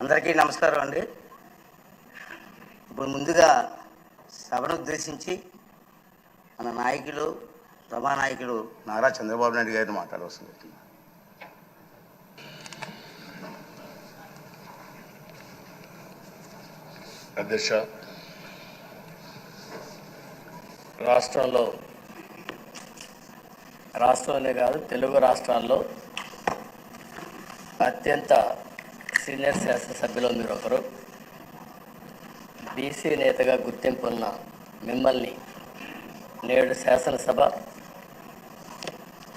అందరికీ నమస్కారం అండి. ఇప్పుడు ముందుగా సభను ఉద్దేశించి మన నాయకులు సభానాయకులు నారా చంద్రబాబు నాయుడు గారిని మాట్లాడవలసింది. అధ్యక్ష, రాష్ట్రంలోనే కాదు తెలుగు రాష్ట్రాల్లో అత్యంత సీనియర్ శాసనసభ్యులు మీరు ఒకరు. బీసీ నేతగా గుర్తింపు ఉన్న మిమ్మల్ని నేడు శాసనసభ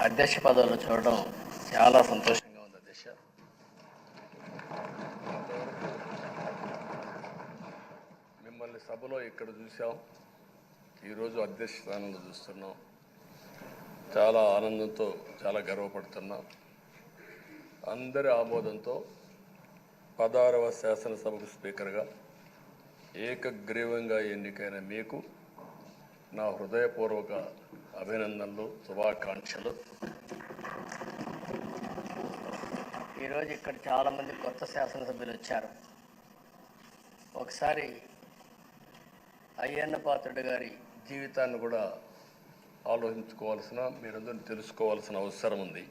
అధ్యక్ష పదవిలో చూడడం చాలా సంతోషంగా ఉంది. అధ్యక్ష, మిమ్మల్ని సభలో ఇక్కడ చూసాం, ఈరోజు అధ్యక్ష స్థానంలో చూస్తున్నాం. చాలా ఆనందంతో చాలా గర్వపడుతున్నాం. అందరి ఆమోదంతో 16వ శాసనసభకు స్పీకర్గా ఏకగ్రీవంగా ఎన్నికైన మీకు నా హృదయపూర్వక అభినందనలు, శుభాకాంక్షలు. ఈరోజు ఇక్కడ చాలామంది కొత్త శాసనసభ్యులు వచ్చారు. ఒకసారి అయ్యన్న పాత్రుడు గారి జీవితాన్ని కూడా ఆలోచించుకోవాల్సిన, మీరందరూ తెలుసుకోవాల్సిన అవసరం ఉంది.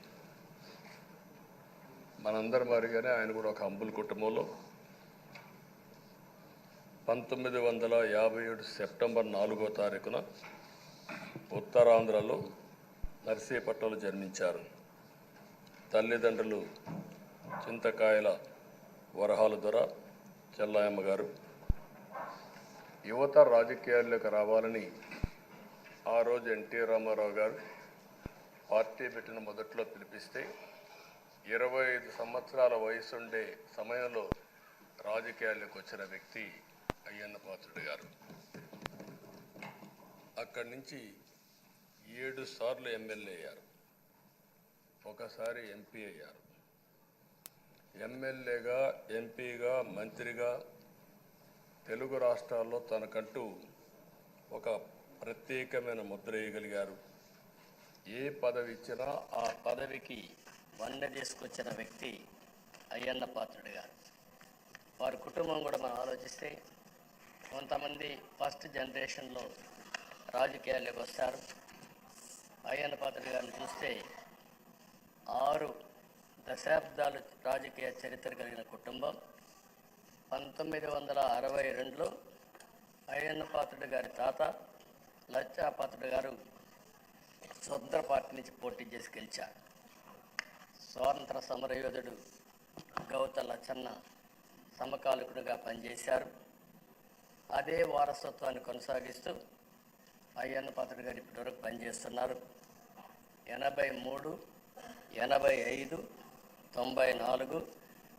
మనందరి మాదిరిగానే ఆయన కూడా ఒక హంబుల్ కుటుంబంలో 1957 సెప్టెంబర్ 4వ తారీఖున ఉత్తరాంధ్రలో నర్సీపట్నంలో జన్మించారు. తల్లిదండ్రులు చింతకాయల వరహాల దొర చెల్లాయమ్మ గారు. యువత రాజకీయాల్లోకి రావాలని ఆ రోజు ఎన్టీ రామారావు గారు పార్టీ పెట్టిన మొదట్లో పిలిపిస్తే 25 సంవత్సరాల వయసుండే సమయంలో రాజకీయాల్లోకి వచ్చిన వ్యక్తి అయ్యన్న పాత్రుడు గారు. అక్కడి నుంచి 7 సార్లు ఎమ్మెల్యే అయ్యారు, ఒకసారి ఎంపీ అయ్యారు. ఎమ్మెల్యేగా, ఎంపీగా, మంత్రిగా తెలుగు రాష్ట్రాల్లో తనకంటూ ఒక ప్రత్యేకమైన ముద్ర వేయగలిగారు. ఏ పదవి ఇచ్చినా ఆ పదవికి వన్నె తీసుకొచ్చిన వ్యక్తి అయ్యన్న పాత్రుడు గారు. వారి కుటుంబం కూడా మనం ఆలోచిస్తే కొంతమంది ఫస్ట్ జనరేషన్లో రాజకీయాల్లోకి వస్తారు. అయ్యన్న పాత్రుడు గారిని చూస్తే 6 దశాబ్దాలు రాజకీయ చరిత్ర కలిగిన కుటుంబం. 1962లో అయ్యన్న పాత్రుడు గారి తాత లచ్చా పాత్రుడు గారు స్వతంత్ర పార్టీ నుంచి పోటీ చేసి గెలిచారు. స్వాతంత్ర సమరయోధుడు గౌత లచ్చన్న సమకాలికుడిగా పనిచేశారు. అదే వారసత్వాన్ని కొనసాగిస్తూ అయ్యన్న పాత్రుడు గారు ఇప్పటివరకు పనిచేస్తున్నారు. 83, 85, 94,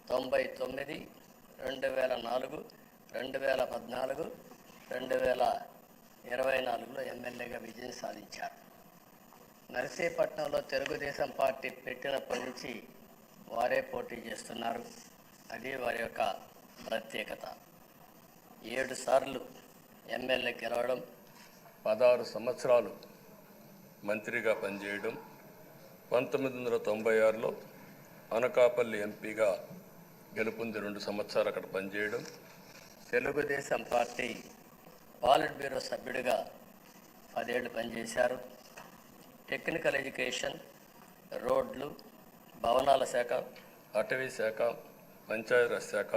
99, 2004, 2014, 2024లో ఎమ్మెల్యేగా విజయం సాధించారు. నర్సీపట్నంలో తెలుగుదేశం పార్టీ పెట్టినప్పటి నుంచి వారే పోటీ చేస్తున్నారు. అది వారి యొక్క ప్రత్యేకత. 7 సార్లు ఎమ్మెల్యే గెలవడం, 16 సంవత్సరాలు మంత్రిగా పనిచేయడం, 1996లో అనకాపల్లి ఎంపీగా గెలుపొంది 2 సంవత్సరాలు అక్కడ పనిచేయడం, తెలుగుదేశం పార్టీ పాలిట్ బ్యూరో సభ్యుడిగా 10 ఏళ్ళు పనిచేశారు. టెక్నికల్ ఎడ్యుకేషన్, రోడ్లు, భవనాల శాఖ, అటవీ శాఖ, పంచాయతీరాజ్ శాఖ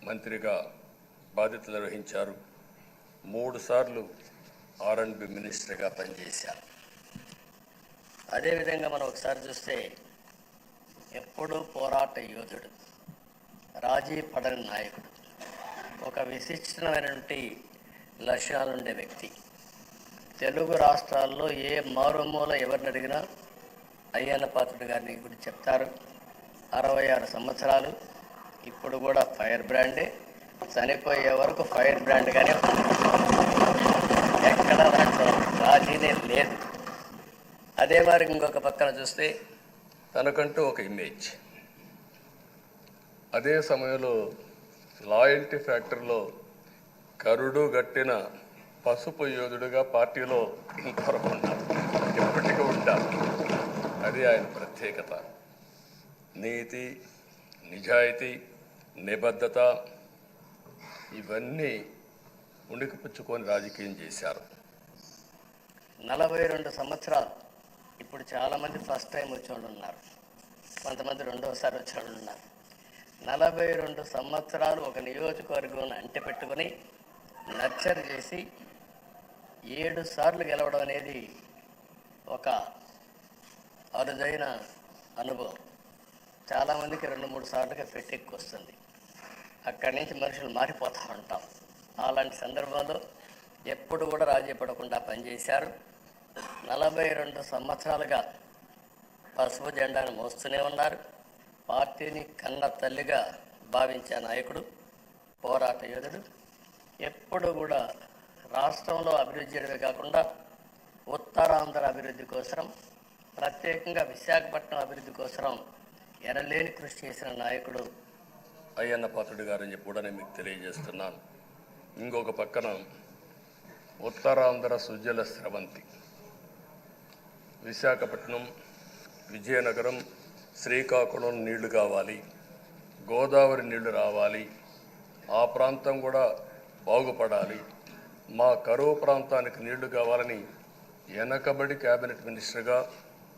మంత్రిగా బాధ్యతలు నిర్వహించారు. 3 సార్లు R&B మినిస్టర్గా పనిచేశారు. అదేవిధంగా మనం ఒకసారి చూస్తే ఎప్పుడూ పోరాట యోధుడు, రాజీ పడని నాయకుడు, ఒక విశిష్టమైనటువంటి లక్ష్యాలుండే వ్యక్తి. తెలుగు రాష్ట్రాల్లో ఏ మారుమూల ఎవరిని అడిగినా అయ్యన్న పాత్రుడు గారిని గురించి చెప్తారు. 66 సంవత్సరాలు, ఇప్పుడు కూడా ఫైర్ బ్రాండే, చనిపోయే వరకు ఫైర్ బ్రాండ్గానే ఎక్కడ దాంట్లో రాజీనే లేదు. అదే మరి ఇంకొక పక్కన చూస్తే తనకంటూ ఒక ఇమేజ్. అదే సమయంలో లాయల్టీ ఫ్యాక్టరీలో కరుడు గట్టిన పసుపు యోధుడుగా పార్టీలో ఇంతవరకు ఉన్నారు, ఎప్పటికీ ఉంటారు. అది ఆయన ప్రత్యేకత. నీతి, నిజాయితీ, నిబద్ధత ఇవన్నీ ఉణికిపుచ్చుకొని రాజకీయం చేశారు. 42 సంవత్సరాలు. ఇప్పుడు చాలామంది ఫస్ట్ టైం వచ్చేవాళ్ళు ఉన్నారు, కొంతమంది రెండవసారి వచ్చేవాళ్ళు ఉన్నారు. 42 సంవత్సరాలు ఒక నియోజకవర్గం అంటి పెట్టుకొని నర్చర్ చేసి 7 సార్లు గెలవడం అనేది ఒక అరుదైన అనుభవం. చాలామందికి 2-3 సార్లుగా పెట్టెక్కి వస్తుంది. అక్కడి నుంచి మనుషులు మారిపోతూ ఉంటాం. అలాంటి సందర్భంలో ఎప్పుడు కూడా రాజీ పడకుండా పనిచేశారు. 42 సంవత్సరాలుగా పసుపు జెండాను మోస్తూనే ఉన్నారు. పార్టీని కన్న తల్లిగా భావించే నాయకుడు, పోరాట యోధుడు. ఎప్పుడు కూడా రాష్ట్రంలో అభివృద్ధి చేయడమే కాకుండా ఉత్తరాంధ్ర అభివృద్ధి కోసం, ప్రత్యేకంగా విశాఖపట్నం అభివృద్ధి కోసం ఎనలేని కృషి చేసిన నాయకుడు అయ్యన్న పాత్రుడు గారని చెప్పి కూడా నేను మీకు తెలియజేస్తున్నాను. ఇంకొక పక్కన ఉత్తరాంధ్ర సుజల స్రవంతి, విశాఖపట్నం, విజయనగరం, శ్రీకాకుళం నీళ్లు కావాలి, గోదావరి నీళ్లు రావాలి, ఆ ప్రాంతం కూడా బాగుపడాలి, మా కరువు ప్రాంతానికి నీళ్లు కావాలని వెనకబడి క్యాబినెట్ మినిస్టర్గా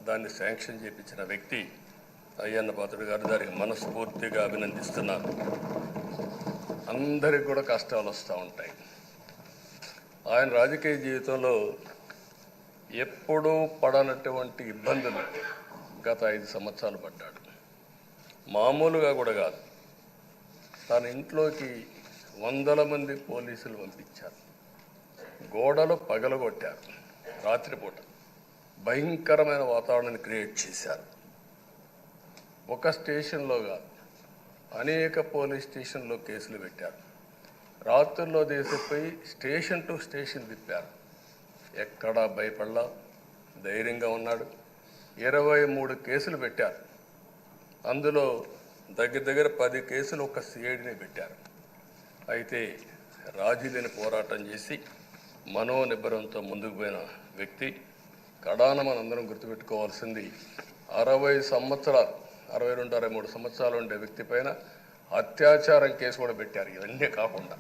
దాన్ని శాంక్షన్ చేయించిన వ్యక్తి అయ్యన్న పాత్రుడు గారు. దానికి మనస్ఫూర్తిగా అభినందిస్తున్నాను. అందరికి కూడా కష్టాలు వస్తూ ఉంటాయి. ఆయన రాజకీయ జీవితంలో ఎప్పుడూ పడనటువంటి ఇబ్బందులు గత 5 సంవత్సరాలు పడ్డాడు. మామూలుగా కూడా కాదు, తన ఇంట్లోకి 100 మంది పోలీసులు పంపించారు, గోడలు పగలగొట్టారు, రాత్రిపూట భయంకరమైన వాతావరణాన్ని క్రియేట్ చేశారు. ఒక స్టేషన్లో కాదు, అనేక పోలీస్ స్టేషన్లో కేసులు పెట్టారు. రాత్రుల్లో దేశపోయి స్టేషన్ టు స్టేషన్ తిప్పారు. ఎక్కడా భయపడలా, ధైర్యంగా ఉన్నాడు. 23 కేసులు పెట్టారు. అందులో దగ్గర 10 కేసులు ఒక సిఐడిని పెట్టారు. అయితే రాజీలేని పోరాటం చేసి మనోనిబ్బరంతో ముందుకు పోయిన వ్యక్తి. కడాన మనందరం గుర్తుపెట్టుకోవాల్సింది, 60 సంవత్సరాలు, 62, 63 సంవత్సరాలు ఉండే వ్యక్తి పైన అత్యాచారం కేసు కూడా పెట్టారు. ఇవన్నీ కాకుండా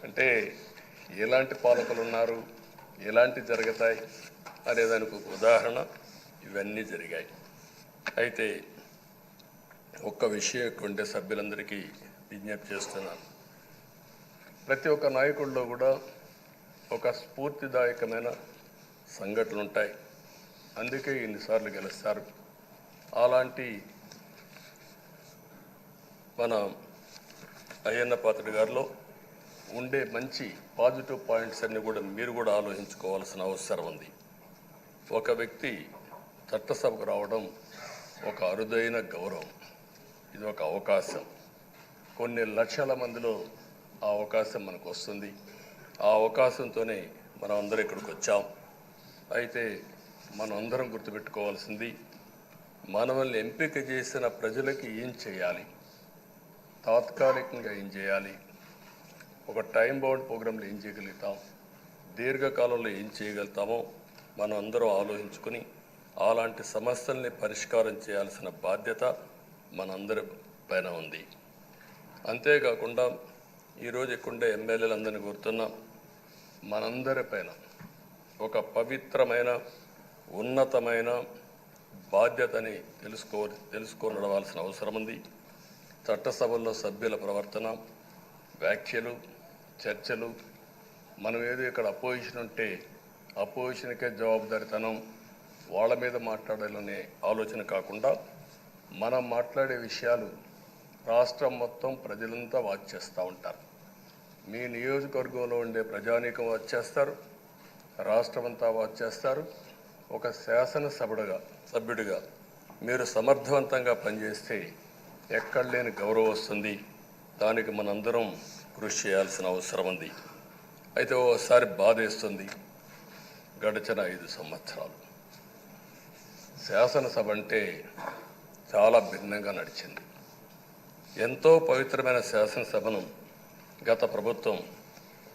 అంటే ఎలాంటి పాలకులు ఉన్నారు, ఎలాంటి జరుగుతాయి అనేదానికి ఒక ఉదాహరణ ఇవన్నీ జరిగాయి. అయితే ఒక్క విషయం ఉండే సభ్యులందరికీ విజ్ఞప్తి చేస్తున్నాను. ప్రతి ఒక్క నాయకుల్లో కూడా ఒక స్ఫూర్తిదాయకమైన సంఘటనలు ఉంటాయి. అందుకే ఇన్నిసార్లు గెలుస్తారు. అలాంటి మన అయ్యన్న పాత్రుడు గారిలో ఉండే మంచి పాజిటివ్ పాయింట్స్ అన్నీ కూడా మీరు కూడా ఆలోచించుకోవాల్సిన అవసరం ఉంది. ఒక వ్యక్తి చట్టసభకు రావడం ఒక అరుదైన గౌరవం. ఇది ఒక అవకాశం. కొన్ని లక్షల మందిలో ఆ అవకాశం మనకు వస్తుంది. ఆ అవకాశంతోనే మనం అందరం ఇక్కడికి వచ్చాం. అయితే మనం అందరం గుర్తుపెట్టుకోవాల్సింది, మనల్ని ఎంపిక చేసిన ప్రజలకి ఏం చేయాలి, తాత్కాలికంగా ఏం చేయాలి, ఒక టైం బౌండ్ ప్రోగ్రాంలో ఏం చేయగలుగుతాం, దీర్ఘకాలంలో ఏం చేయగలుగుతామో మనం అందరం ఆలోచించుకుని అలాంటి సమస్యల్ని పరిష్కారం చేయాల్సిన బాధ్యత మనందరి పైన ఉంది. అంతేకాకుండా ఈరోజు ఇక్కడుండే ఎమ్మెల్యేలందరినీ కోరుతున్నాం, మనందరి పైన ఒక పవిత్రమైన ఉన్నతమైన బాధ్యతని తెలుసుకొని నడవాల్సిన అవసరం ఉంది. చట్టసభల్లో సభ్యుల ప్రవర్తన, వ్యాఖ్యలు, చర్చలు, మనం ఏదో ఇక్కడ అపోజిషన్ ఉంటే అపోజిషన్కే జవాబుదారితనం, వాళ్ళ మీద మాట్లాడాలనే ఆలోచన కాకుండా మనం మాట్లాడే విషయాలు రాష్ట్రం మొత్తం ప్రజలంతా వాచ్ చేస్తూ ఉంటారు. మీ నియోజకవర్గంలో ఉండే ప్రజానీకం వాచ్ చేస్తారు, రాష్ట్రమంతా వాచ్ చేస్తారు. ఒక సభ్యుడిగా మీరు సమర్థవంతంగా పనిచేస్తే ఎక్కడ లేని గౌరవం వస్తుంది. దానికి మనందరం కృషి చేయాల్సిన అవసరం ఉంది. అయితే ఓసారి బాధేస్తుంది, గడిచిన 5 సంవత్సరాలు శాసనసభ అంటే చాలా భిన్నంగా నడిచింది. ఎంతో పవిత్రమైన శాసనసభను గత ప్రభుత్వం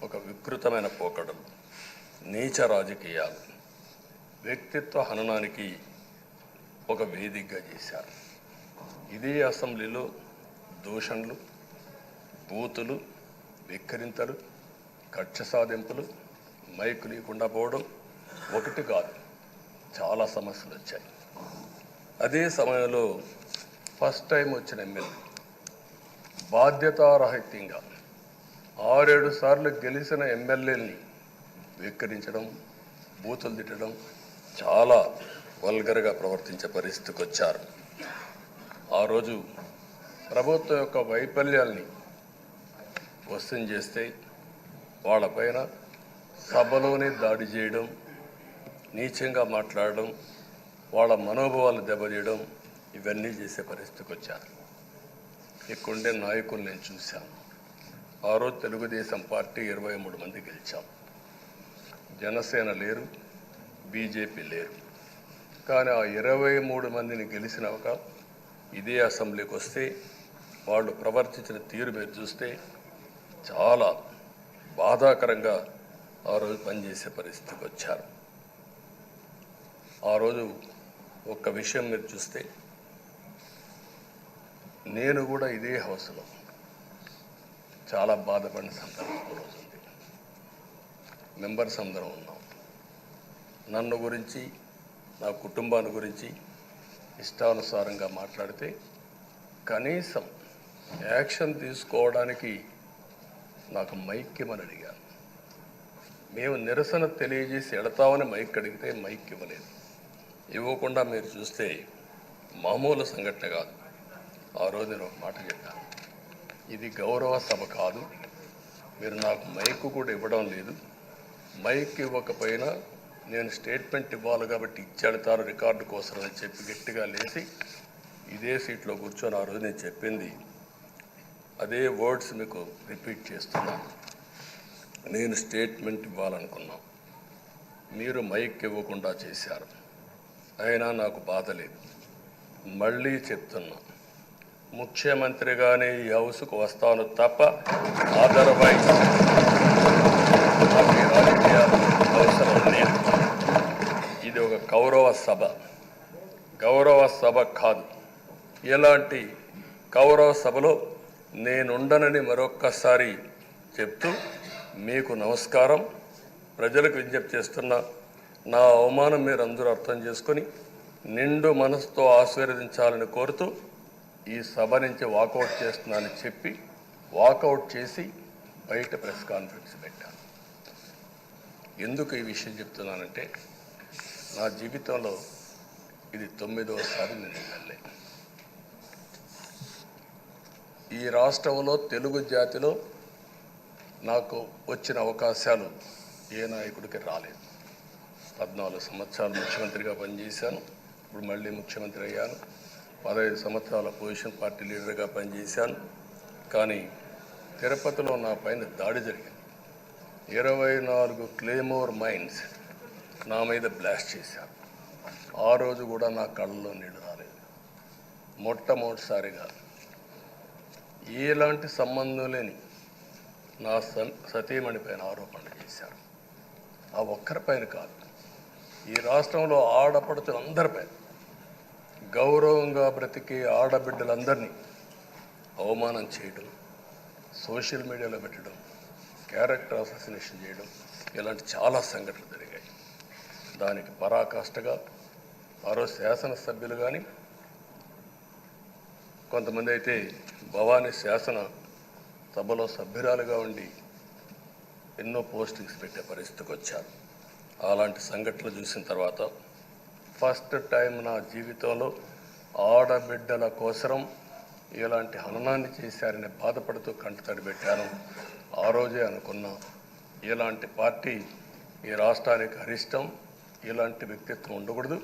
ఒక వికృతమైన పోకడలు, నీచ రాజకీయాలు, వ్యక్తిత్వ హననానికి ఒక వేదికగా చేశారు. ఇదే అసెంబ్లీలో దూషణలు, బూతులు, వెక్కిరింతలు, కక్ష సాధింపులు, మైకు లేకుండా పోవడం ఒకటి కాదు, చాలా సమస్యలు వచ్చాయి. అదే సమయంలో ఫస్ట్ టైం వచ్చిన ఎమ్మెల్యే బాధ్యతారాహిత్యంగా 6-7 సార్లు గెలిచిన ఎమ్మెల్యేని వెక్కిరించడం, బూతులు తిట్టడం, చాలా వల్గర్గా ప్రవర్తించే పరిస్థితికి వచ్చారు. ఆ రోజు ప్రభుత్వం యొక్క వైఫల్యాల్ని క్వశ్చన్ చేస్తే వాళ్ళపైన సభలోనే దాడి చేయడం, నీచంగా మాట్లాడడం, వాళ్ళ మనోభావాలు దెబ్బతీయడం, ఇవన్నీ చేసే పరిస్థితికి వచ్చారు. ఇక్కడుండే నాయకులు నేను చూశాను. ఆ రోజు తెలుగుదేశం పార్టీ 23 మంది గెలిచాం. జనసేన లేరు, బీజేపీ లేరు. కానీ ఆ 23 మందిని గెలిచినాక ఇదే అసెంబ్లీకి వస్తే వాళ్ళు ప్రవర్తించిన తీరు మీరు చూస్తే చాలా బాధాకరంగా ఆ రోజు పనిచేసే పరిస్థితికి వచ్చారు. ఆ రోజు ఒక్క విషయం మీరు చూస్తే, నేను కూడా ఇదే హౌస్లో చాలా బాధపడిన సందర్భం రోజు ఉంది. మెంబర్స్ అందరం ఉన్నాం. నన్ను గురించి, నా కుటుంబాన్ని గురించి ఇష్టానుసారంగా మాట్లాడితే కనీసం యాక్షన్ తీసుకోవడానికి నాకు మైక్ ఇవ్వమని అడిగాను. మేము నిరసన తెలియజేసి ఎడతామని మైక్ అడిగితే మైక్ ఇవ్వలేదు. ఇవ్వకుండా మీరు చూస్తే మామూలు సంఘటన కాదు. ఆ రోజు నేను ఒక మాట చెప్పాను, ఇది గౌరవ సభ కాదు, మీరు నాకు మైక్ కూడా ఇవ్వడం లేదు. మైక్ ఇవ్వకపోయినా నేను స్టేట్మెంట్ ఇవ్వాలి కాబట్టి ఇచ్చేడతారు రికార్డు కోసం అని చెప్పి గట్టిగా లేచి ఇదే సీట్లో కూర్చొని ఆ రోజు నేను చెప్పింది అదే వర్డ్స్ మీకు రిపీట్ చేస్తున్నాను. నేను స్టేట్మెంట్ ఇవ్వాలనుకున్నాను, మీరు మైక్ ఇవ్వకుండా చేశారు. అయినా నాకు బాధ లేదు. మళ్ళీ చెప్తున్నా, ముఖ్యమంత్రిగానే ఈ హౌస్కు వస్తాను తప్ప అదర్వైజ్ నాకు రాజకీయాలు అవసరం లేదు. ఇది ఒక గౌరవ సభ, గౌరవ సభ కాదు. ఇలాంటి గౌరవ సభలో నేనుండనని మరొక్కసారి చెప్తూ మీకు నమస్కారం. ప్రజలకు విజ్ఞప్తి చేస్తున్నా, నా అవమానం మీరు అందరూ అర్థం చేసుకొని నిండు మనసుతో ఆశీర్వదించాలని కోరుతూ ఈ సభ నుంచి వాకౌట్ చేస్తున్నానని చెప్పి వాకౌట్ చేసి బయట ప్రెస్ కాన్ఫరెన్స్ పెట్టాను. ఎందుకు ఈ విషయం చెప్తున్నానంటే, నా జీవితంలో ఇది 9వసారి నేను ఎమ్మెల్యే. ఈ రాష్ట్రంలో తెలుగు జాతిలో నాకు వచ్చిన అవకాశాలు ఏ నాయకుడికి రాలేదు. 14 సంవత్సరాలు ముఖ్యమంత్రిగా పనిచేశాను. ఇప్పుడు మళ్ళీ ముఖ్యమంత్రి అయ్యాను. 15 సంవత్సరాల పొజిషన్ పార్టీ లీడర్గా పనిచేశాను. కానీ తిరుపతిలో నా పైన దాడి జరిగింది. 24 క్లేమోర్ మైన్స్ నా మీద బ్లాస్ట్ చేశారు. ఆ రోజు కూడా నా కళ్ళలో నీళ్ళు రాలేదు. మొట్టమొదటిసారిగా ఎలాంటి సంబంధం లేని నా సతీమణి పైన ఆరోపణలు చేశారు. ఆ ఒక్కరిపైన కాదు, ఈ రాష్ట్రంలో ఆడపడుచులందరిపైన, గౌరవంగా బ్రతికే ఆడబిడ్డలందరినీ అవమానం చేయడం, సోషల్ మీడియాలో పెట్టడం, క్యారెక్టర్ అసాసినేషన్ చేయడం, ఇలాంటి చాలా సంఘటనలు జరిగాయి. దానికి పరాకాష్ఠగా ఆ రోజు శాసనసభ్యులు కానీ, కొంతమంది అయితే భవానీ శాసన సభలో సభ్యురాలుగా ఉండి ఎన్నో పోస్టింగ్స్ పెట్టే పరిస్థితికి వచ్చారు. అలాంటి సంఘటనలు చూసిన తర్వాత ఫస్ట్ టైం నా జీవితంలో ఆడబిడ్డల కోసరం ఇలాంటి హననాన్ని చేశారని బాధపడుతూ కంటతడి పెట్టాను. ఆ రోజే అనుకున్నా, ఇలాంటి పార్టీ ఈ రాష్ట్రానికి అరిష్టం, ఇలాంటి వ్యక్తిత్వం ఉండకూడదు.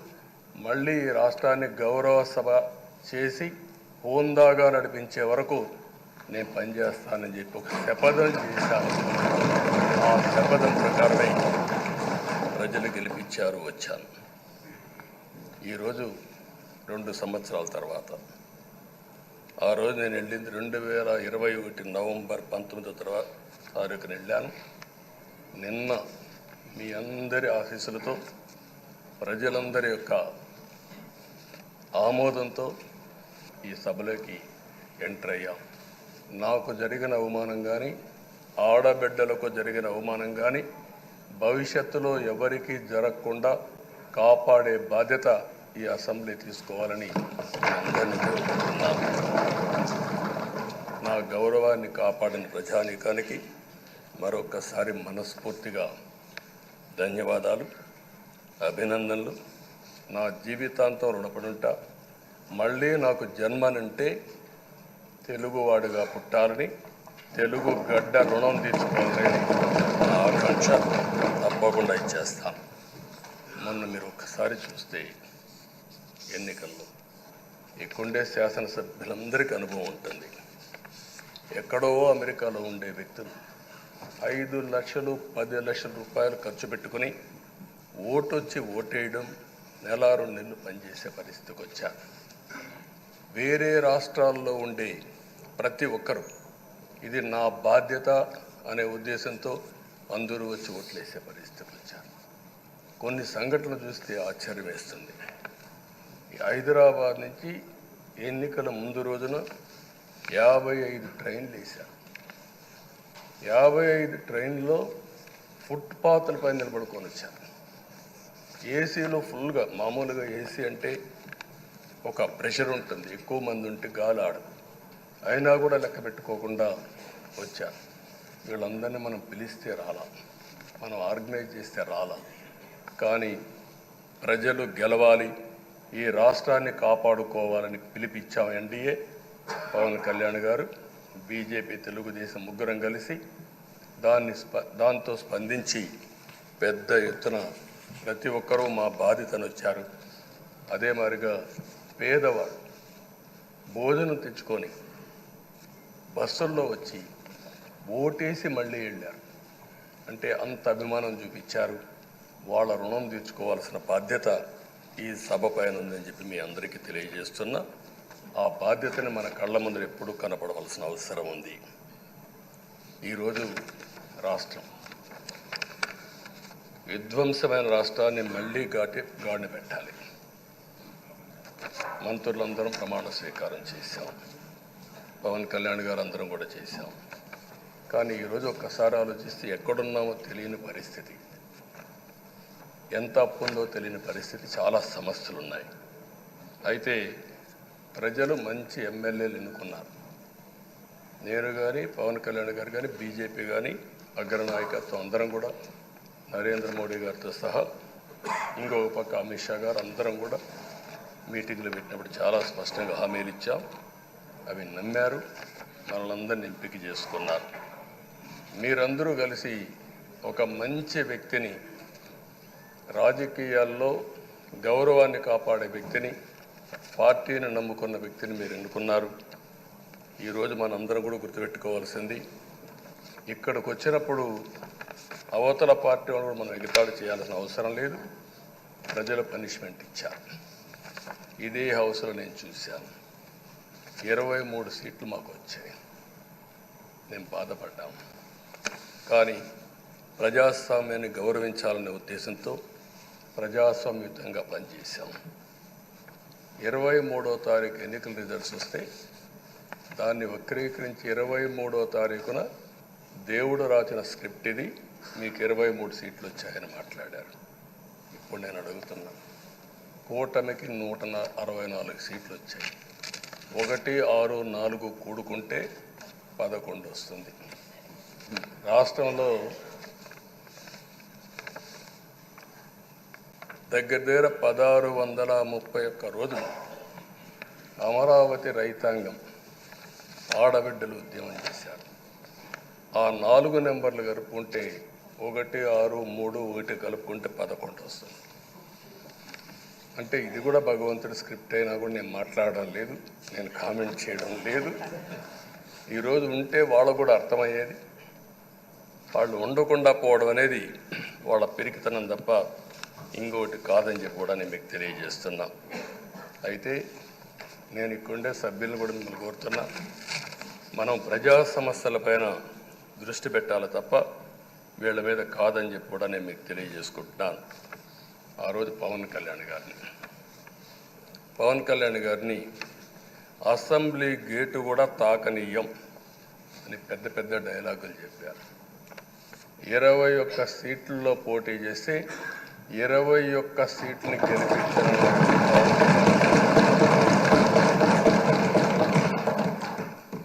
మళ్ళీ ఈ రాష్ట్రాన్ని గౌరవ సభ చేసి హోందాగా నడిపించే వరకు నేను పనిచేస్తానని చెప్పి ఒక శపథం చేశాను. ఆ శపథం ప్రకారమే ప్రజలు గెలిపించారు, వచ్చాను. ఈరోజు 2 సంవత్సరాల తర్వాత, ఆ రోజు నేను వెళ్ళింది 2021 నవంబర్ 19వ తారీఖున వెళ్ళాను. నిన్న మీ అందరి ఆశీస్సులతో, ప్రజలందరి యొక్క ఆమోదంతో ఈ సభలోకి ఎంటర్ అయ్యాం. నాకు జరిగిన అవమానం కానీ, ఆడబిడ్డలకు జరిగిన అవమానం కానీ భవిష్యత్తులో ఎవరికీ జరగకుండా కాపాడే బాధ్యత ఈ అసెంబ్లీ తీసుకోవాలని అందరినీ కోరుకుంటున్నాను. నా గౌరవాన్ని కాపాడిన ప్రజానీకానికి మరొకసారి మనస్ఫూర్తిగా ధన్యవాదాలు, అభినందనలు. నా జీవితాంతం రుణపడి ఉంటా. మళ్ళీ నాకు జన్మనంటే తెలుగువాడుగా పుట్టాలని, తెలుగు గడ్డ రుణం తీర్చుకోవాలని నా ఆకాంక్ష. తప్పకుండా ఇచ్చేస్తాను. మొన్న మీరు ఒక్కసారి చూస్తే ఎన్నికల్లో ఇక్కడుండే శాసనసభ్యులందరికీ అనుభవం ఉంటుంది. ఎక్కడో అమెరికాలో ఉండే వ్యక్తులు 5 లక్షలు 10 లక్షల రూపాయలు ఖర్చు పెట్టుకుని ఓటొచ్చి ఓటేయడం, నెల 2 నెలలు పనిచేసే పరిస్థితికి వచ్చారు. వేరే రాష్ట్రాల్లో ఉండే ప్రతి ఒక్కరూ ఇది నా బాధ్యత అనే ఉద్దేశంతో అందరూ వచ్చి ఓట్లేసే పరిస్థితికి వచ్చారు. కొన్ని సంఘటనలు చూస్తే ఆశ్చర్యం వేస్తుంది. హైదరాబాద్ నుంచి ఎన్నికల ముందు రోజున 55 ట్రైన్లు వేశారు. 55 ట్రైన్లో ఫుట్పాత్లపై నిలబడుకొని వచ్చారు. ఏసీలో ఫుల్గా, మామూలుగా ఏసీ అంటే ఒక ప్రెషర్ ఉంటుంది, ఎక్కువ మంది ఉంటే గాలి ఆడదు. అయినా కూడా లెక్క పెట్టుకోకుండా వచ్చారు. వీళ్ళందరినీ మనం పిలిస్తే రాలా, మనం ఆర్గనైజ్ చేస్తే రాలా. కానీ ప్రజలు గెలవాలి, ఈ రాష్ట్రాన్ని కాపాడుకోవాలని పిలిపిచ్చాం. ఎన్డీఏ, పవన్ కళ్యాణ్ గారు, బీజేపీ, తెలుగుదేశం ముగ్గురం కలిసి దాంతో స్పందించి పెద్ద ఎత్తున ప్రతి ఒక్కరూ మా బాధ్యతను వచ్చారు. అదే మాదిరిగా పేదవాడు భోజనం తెచ్చుకొని బస్సుల్లో వచ్చి ఓటేసి మళ్ళీ వెళ్ళారు. అంటే అంత అభిమానం చూపించారు. వాళ్ళ రుణం తీర్చుకోవాల్సిన బాధ్యత ఈ సభ పైన ఉందని చెప్పి మీ అందరికీ తెలియజేస్తున్నా. ఆ బాధ్యతని మన కళ్ళ ముందు ఎప్పుడూ కనపడవలసిన అవసరం ఉంది. ఈరోజు రాష్ట్రం విధ్వంసమైన రాష్ట్రాన్ని మళ్ళీ గాడిన పెట్టాలి. మంత్రులందరం ప్రమాణ స్వీకారం చేశాం. పవన్ కళ్యాణ్ గారు అందరం కూడా చేశాం. కానీ ఈరోజు ఒక్కసారి ఆలోచిస్తే ఎక్కడున్నామో తెలియని పరిస్థితి, ఎంత అప్పు ఉందో తెలియని పరిస్థితి, చాలా సమస్యలు ఉన్నాయి. అయితే ప్రజలు మంచి ఎమ్మెల్యేలు ఎన్నుకున్నారు. నేను కానీ, పవన్ కళ్యాణ్ గారు కానీ, బీజేపీ కానీ, అగ్రనాయకత్వం అందరం కూడా, నరేంద్ర మోడీ గారితో సహా, ఇంకొక పక్క అమిత్ షా గారు, అందరం కూడా మీటింగ్లు పెట్టినప్పుడు చాలా స్పష్టంగా హామీలు ఇచ్చాం. అవి నమ్మారు, మనలందరినీ ఎంపిక చేసుకున్నారు. మీరందరూ కలిసి ఒక మంచి వ్యక్తిని, రాజకీయాల్లో గౌరవాన్ని కాపాడే వ్యక్తిని, పార్టీని నమ్ముకున్న వ్యక్తిని మీరు ఎన్నుకున్నారు. ఈరోజు మనందరం కూడా గుర్తుపెట్టుకోవాల్సింది, ఇక్కడికి వచ్చినప్పుడు అవతల పార్టీ వాళ్ళు మనం ఎగతాళి చేయాల్సిన అవసరం లేదు. ప్రజల పనిష్మెంట్ ఇచ్చారు. ఇదే హౌస్లో నేను చూశాను. 23 సీట్లు మాకు వచ్చాయి. నేను బాధపడ్డాము. కానీ ప్రజాస్వామ్యాన్ని గౌరవించాలనే ఉద్దేశంతో ప్రజాస్వామ్యుతంగా పనిచేశాం. 23వ తారీఖు ఎన్నికల రిజల్ట్స్ వస్తే దాన్ని వక్రీకరించి 23వ తారీఖున దేవుడు రాసిన స్క్రిప్ట్ ఇది, మీకు 23 సీట్లు వచ్చాయని మాట్లాడారు. ఇప్పుడు నేను అడుగుతున్నాను, కూటమికి 164 సీట్లు వచ్చాయి. 1, 6, 4 కూడుకుంటే 11 వస్తుంది. రాష్ట్రంలో దగ్గర 1631 రోజులు అమరావతి రైతాంగం, ఆడబిడ్డలు ఉద్యమం చేశారు. ఆ 4 నెంబర్లు కలుపుకుంటే 1, 6, 3, 1 కలుపుకుంటే 11 వస్తుంది. అంటే ఇది కూడా భగవంతుడి స్క్రిప్ట్ అయినా కూడా నేను మాట్లాడడం లేదు, నేను కామెంట్ చేయడం లేదు. ఈరోజు ఉంటే వాళ్ళకు కూడా అర్థమయ్యేది. వాళ్ళు ఉండకుండా పోవడం అనేది వాళ్ళ పిరికితనం తప్ప ఇంకోటి కాదని చెప్పి కూడా నేను మీకు తెలియజేస్తున్నా. అయితే నేను ఇక్కడుండే సభ్యులను కూడా మిమ్మల్ని కోరుతున్నా, మనం ప్రజా సమస్యలపైన దృష్టి పెట్టాలి తప్ప వీళ్ళ మీద కాదని చెప్పి కూడా నేను మీకు తెలియజేసుకుంటున్నాను. ఆ రోజు పవన్ కళ్యాణ్ గారిని అసెంబ్లీ గేటు కూడా తాకనీయం అని పెద్ద పెద్ద డైలాగులు చెప్పారు. 21 సీట్లలో పోటీ చేసి 21 సీట్ని గెలిపించిన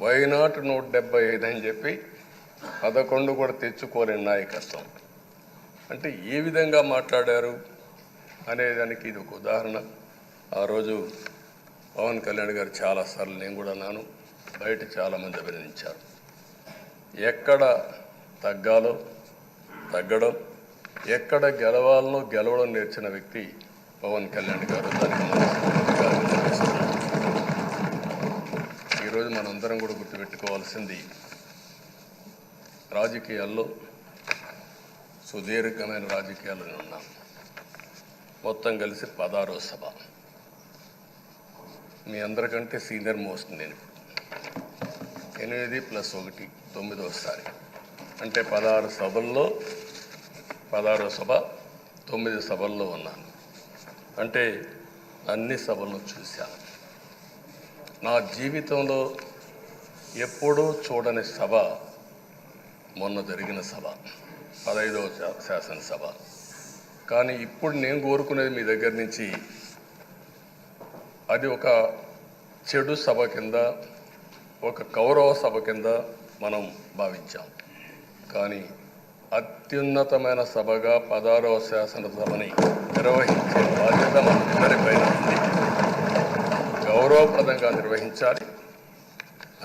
వైనాట్ 175 అని చెప్పి 11 కూడా తెచ్చుకోలేని నాయకత్వం. అంటే ఏ విధంగా మాట్లాడారు అనేదానికి ఇది ఒక ఉదాహరణ. ఆ రోజు పవన్ కళ్యాణ్ గారు చాలాసార్లు, నేను కూడా అన్నాను, బయట చాలామంది అభినందించారు. ఎక్కడ తగ్గాలో తగ్గడం, ఎక్కడ గెలవాలనో గెలవడం నేర్చిన వ్యక్తి పవన్ కళ్యాణ్ గారు. దానికి మనస్ఫూర్తిగా అభినందిస్తున్నాను. ఈరోజు మనందరం కూడా గుర్తుపెట్టుకోవాల్సింది, రాజకీయాల్లో సుదీర్ఘమైన రాజకీయాల్లో ఉన్నాం. మొత్తం కలిసి 16వ సభ. మీ అందరికంటే సీనియర్ మోస్ట్ నేను. 8 + 1 9వసారి. అంటే 16 సభల్లో 16వ సభ, 9 సభల్లో ఉన్నాను. అంటే అన్ని సభలను చూశాను. నా జీవితంలో ఎప్పుడూ చూడని సభ మొన్న జరిగిన సభ, 15వ శాసనసభ. కానీ ఇప్పుడు నేను కోరుకునేది మీ దగ్గర నుంచి, అది ఒక చెడు సభ కింద, ఒక కౌరవ సభ కింద మనం భావించాం. కానీ అత్యున్నతమైన సభగా 16వ శాసనసభని నిర్వహించే బాధ్యత మనందరిపైన ఉంది. గౌరవప్రదంగా నిర్వహించాలి.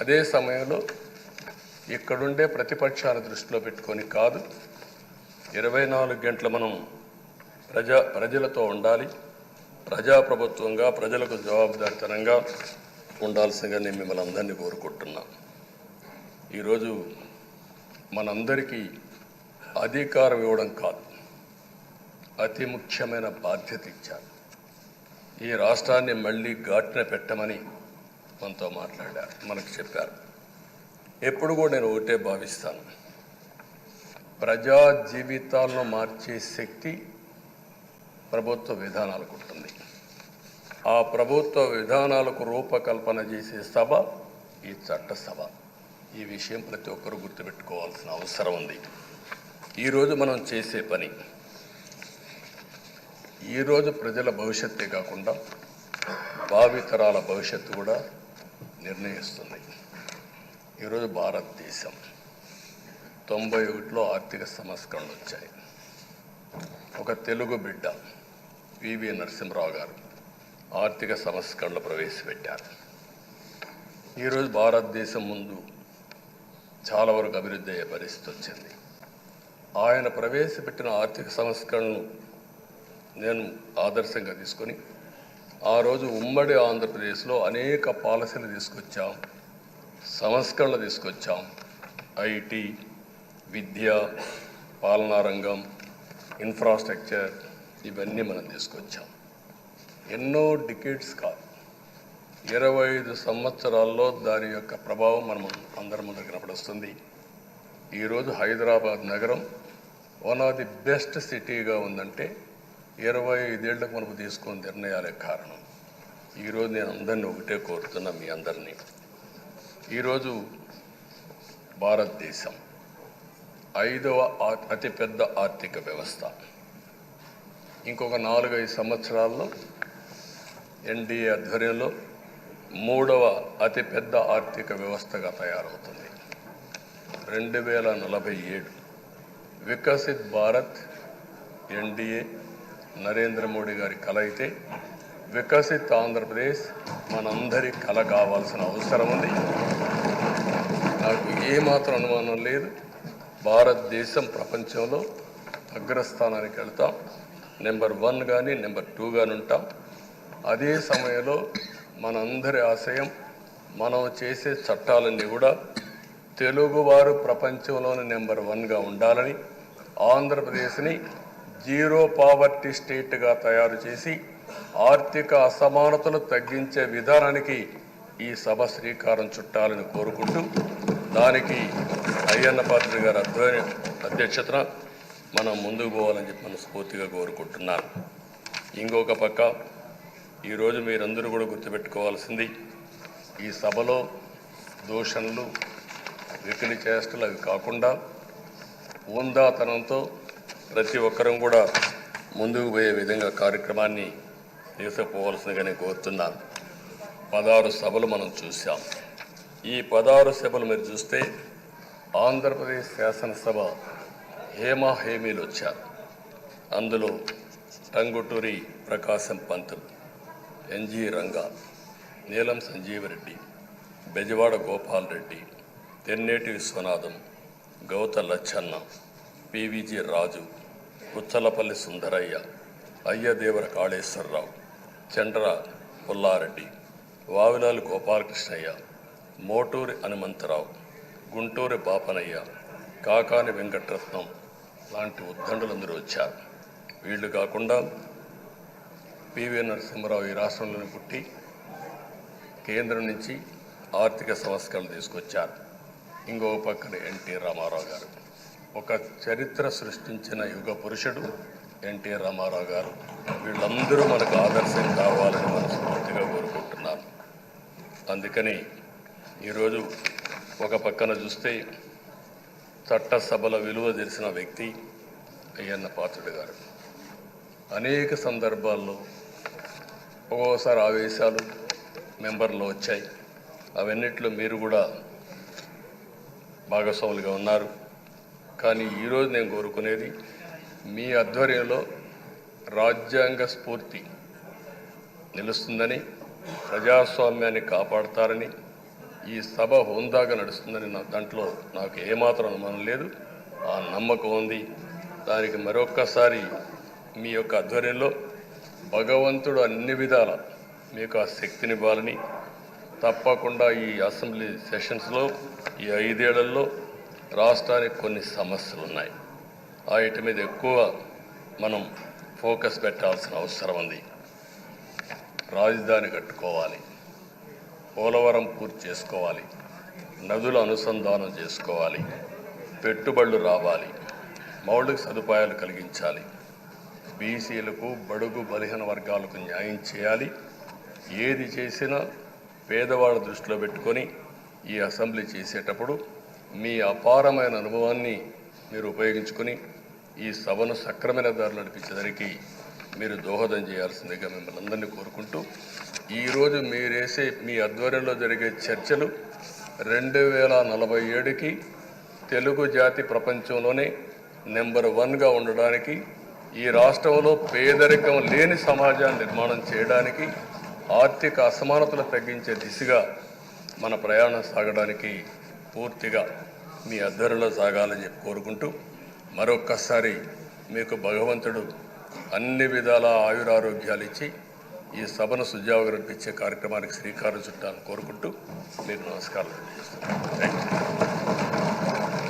అదే సమయంలో ఇక్కడుండే ప్రతిపక్షాల దృష్టిలో పెట్టుకొని కాదు, 24 గంటలు మనం ప్రజలతో ఉండాలి. ప్రజాప్రభుత్వంగా, ప్రజలకు జవాబుదారితనంగా ఉండాల్సిందిగా నేను మిమ్మల్ని అందరినీ కోరుకుంటున్నాను. ఈరోజు మనందరికీ అధికారం ఇవ్వడం కాదు, అతి ముఖ్యమైన బాధ్యత ఇచ్చారు. ఈ రాష్ట్రాన్ని మళ్ళీ ఘాటున పెట్టమని మనతో మాట్లాడారు, మనకు చెప్పారు. ఎప్పుడు కూడా నేను ఒకటే భావిస్తాను, ప్రజా జీవితాలను మార్చే శక్తి ప్రభుత్వ విధానాలకు ఉంటుంది. ఆ ప్రభుత్వ విధానాలకు రూపకల్పన చేసే సభ ఈ చట్టసభ. ఈ విషయం ప్రతి ఒక్కరూ గుర్తుపెట్టుకోవాల్సిన అవసరం ఉంది. ఈరోజు మనం చేసే పని, ఈరోజు ప్రజల భవిష్యత్తే కాకుండా భావితరాల భవిష్యత్తు కూడా నిర్ణయిస్తుంది. ఈరోజు భారతదేశం 91లో ఆర్థిక సంస్కరణలు వచ్చాయి. ఒక తెలుగు బిడ్డ పివి నరసింహరావు గారు ఆర్థిక సంస్కరణలు ప్రవేశపెట్టారు. ఈరోజు భారతదేశం ముందు చాలా వరకు అభివృద్ధి అయ్యే పరిస్థితి వచ్చింది. ఆయన ప్రవేశపెట్టిన ఆర్థిక సంస్కరణను నేను ఆదర్శంగా తీసుకొని ఆ రోజు ఉమ్మడి ఆంధ్రప్రదేశ్లో అనేక పాలసీలు తీసుకొచ్చాం, సంస్కరణలు తీసుకొచ్చాం. ఐటీ, విద్య, పాలనా రంగం, ఇన్ఫ్రాస్ట్రక్చర్, ఇవన్నీ మనం తీసుకొచ్చాం. ఎన్నో డికేడ్స్ కాదు, 25 సంవత్సరాల్లో దాని యొక్క ప్రభావం మనం అందరి ముందు కనపడుస్తుంది. ఈరోజు హైదరాబాద్ నగరం వన్ ఆఫ్ ది బెస్ట్ సిటీగా ఉందంటే 25 ఏళ్లకు మనకు తీసుకున్న నిర్ణయాలే కారణం. ఈరోజు నేను అందరినీ ఒకటే కోరుతున్నా, మీ అందరినీ, ఈరోజు భారతదేశం 5వ అతిపెద్ద ఆర్థిక వ్యవస్థ. ఇంకొక 4-5 సంవత్సరాల్లో ఎన్డీఏ ఆధ్వర్యంలో 3వ అతిపెద్ద ఆర్థిక వ్యవస్థగా తయారవుతుంది. 2047 వికసిత్ భారత్ ఎన్డీఏ నరేంద్ర మోడీ గారి కల అయితే, వికసిత్ ఆంధ్రప్రదేశ్ మనందరి కల కావాల్సిన అవసరం ఉంది. నాకు ఏమాత్రం అనుమానం లేదు, భారతదేశం ప్రపంచంలో అగ్రస్థానానికి వెళ్తాం. నెంబర్ 1 కానీ నెంబర్ 2 కానీ ఉంటాం. అదే సమయంలో మనందరి ఆశయం, మనం చేసే చట్టాలన్నీ కూడా తెలుగువారు ప్రపంచంలోని నెంబర్ 1గా ఉండాలని, ఆంధ్రప్రదేశ్ని జీరో పావర్టీ స్టేట్గా తయారు చేసి ఆర్థిక అసమానతలు తగ్గించే విధానానికి ఈ సభ శ్రీకారం చుట్టాలని కోరుకుంటూ, దానికి అయ్యన్న పాత్రుడు గారి అధ్యక్షతన మనం ముందుకు పోవాలని చెప్పి మనస్ఫూర్తిగా కోరుకుంటున్నాను. ఇంకొక పక్క ఈరోజు మీరందరూ కూడా గుర్తుపెట్టుకోవాల్సింది, ఈ సభలో దూషణలు, వెకిలి చేష్టలు అవి కాకుండా ఉందాతనంతో ప్రతి ఒక్కరం కూడా ముందుకు పోయే విధంగా కార్యక్రమాన్ని తీసుకుపోవాల్సిందిగా నేను కోరుతున్నాను. 16 సభలు మనం చూసాం. ఈ 16 సభలు మీరు చూస్తే ఆంధ్రప్రదేశ్ శాసనసభ హేమీలు వచ్చారు. అందులో టంగుటూరి ప్రకాశం పంతులు, ఎన్జి రంగా, నీలం సంజీవరెడ్డి, బెజవాడ గోపాల్ రెడ్డి, తెన్నేటి విశ్వనాథం, గౌత లచ్చన్న, పివిజి రాజు, పుచ్చలపల్లి సుందరయ్య, అయ్యదేవర కాళేశ్వరరావు, చండ్ర పుల్లారెడ్డి, వావిలాలు గోపాలకృష్ణయ్య, మోటూరి హనుమంతరావు, గుంటూరి బాపనయ్య, కాకాని వెంకటరత్నం లాంటి ఉద్దండులందరూ వచ్చారు. వీళ్ళు కాకుండా పివి నరసింహారావు ఈ రాష్ట్రంలోనే పుట్టి కేంద్రం నుంచి ఆర్థిక సంస్కరణలు తీసుకొచ్చారు. ఇంకో పక్కన ఎన్టీ రామారావు గారు, ఒక చరిత్ర సృష్టించిన యుగ పురుషుడు ఎన్టీ రామారావు గారు. వీళ్ళందరూ మనకు ఆదర్శం కావాలని మనస్ఫూర్తిగా కోరుకుంటున్నాను. అందుకని ఈరోజు ఒక పక్కన చూస్తే చట్టసభల విలువ తెలిసిన వ్యక్తి అయ్యన్న పాత్రుడు గారు. అనేక సందర్భాల్లో ఒక్కోసారి ఆవేశాలు మెంబర్లో వచ్చాయి. అవన్నిట్లో మీరు కూడా భాగస్వాములుగా ఉన్నారు. కానీ ఈరోజు నేను కోరుకునేది మీ ఆధ్వర్యంలో రాజ్యాంగ స్ఫూర్తి నిలుస్తుందని, ప్రజాస్వామ్యాన్ని కాపాడతారని, ఈ సభ హోందాగా నడుస్తుందని దాంట్లో నాకు ఏమాత్రం అనుమానం లేదు. ఆ నమ్మకం ఉంది. దానికి మరొక్కసారి మీ యొక్క ఆధ్వర్యంలో భగవంతుడు అన్ని విధాల మీకు ఆ శక్తినివ్వాలని, తప్పకుండా ఈ అసెంబ్లీ సెషన్స్లో ఈ 5 ఏళ్లలో రాష్ట్రానికి కొన్ని సమస్యలు ఉన్నాయి. వాటి మీద ఎక్కువ మనం ఫోకస్ పెట్టాల్సిన అవసరం ఉంది. రాజధాని కట్టుకోవాలి, పోలవరం పూర్తి చేసుకోవాలి, నదుల అనుసంధానం చేసుకోవాలి, పెట్టుబడులు రావాలి, మౌలిక సదుపాయాలు కలిగించాలి, బీసీలకు, బడుగు బలహీన వర్గాలకు న్యాయం చేయాలి. ఏది చేసినా పేదవాళ్ళ దృష్టిలో పెట్టుకొని ఈ అసెంబ్లీ చేసేటప్పుడు మీ అపారమైన అనుభవాన్ని మీరు ఉపయోగించుకొని ఈ సభను సక్రమైన దారి నడిపించేదానికి మీరు దోహదం చేయాల్సిందిగా మిమ్మల్ని అందరినీ కోరుకుంటూ, ఈరోజు మీరేసే మీ ఆధ్వర్యంలో జరిగే చర్చలు 2047కి తెలుగు జాతి ప్రపంచంలోనే నెంబర్ 1గా ఉండడానికి, ఈ రాష్ట్రంలో పేదరికం లేని సమాజాన్ని నిర్మాణం చేయడానికి, ఆర్థిక అసమానతలు తగ్గించే దిశగా మన ప్రయాణం సాగడానికి పూర్తిగా మీ ఆధ్వర్యంలో సాగాలని చెప్పి కోరుకుంటూ, మరొక్కసారి మీకు భగవంతుడు అన్ని విధాల ఆయురారోగ్యాలు ఇచ్చి ఈ సభను సుజావుగా నడిపించే కార్యక్రమానికి శ్రీకారం చుట్టాలని కోరుకుంటూ మీకు నమస్కారం తెలియజేస్తున్నాను. Thank you.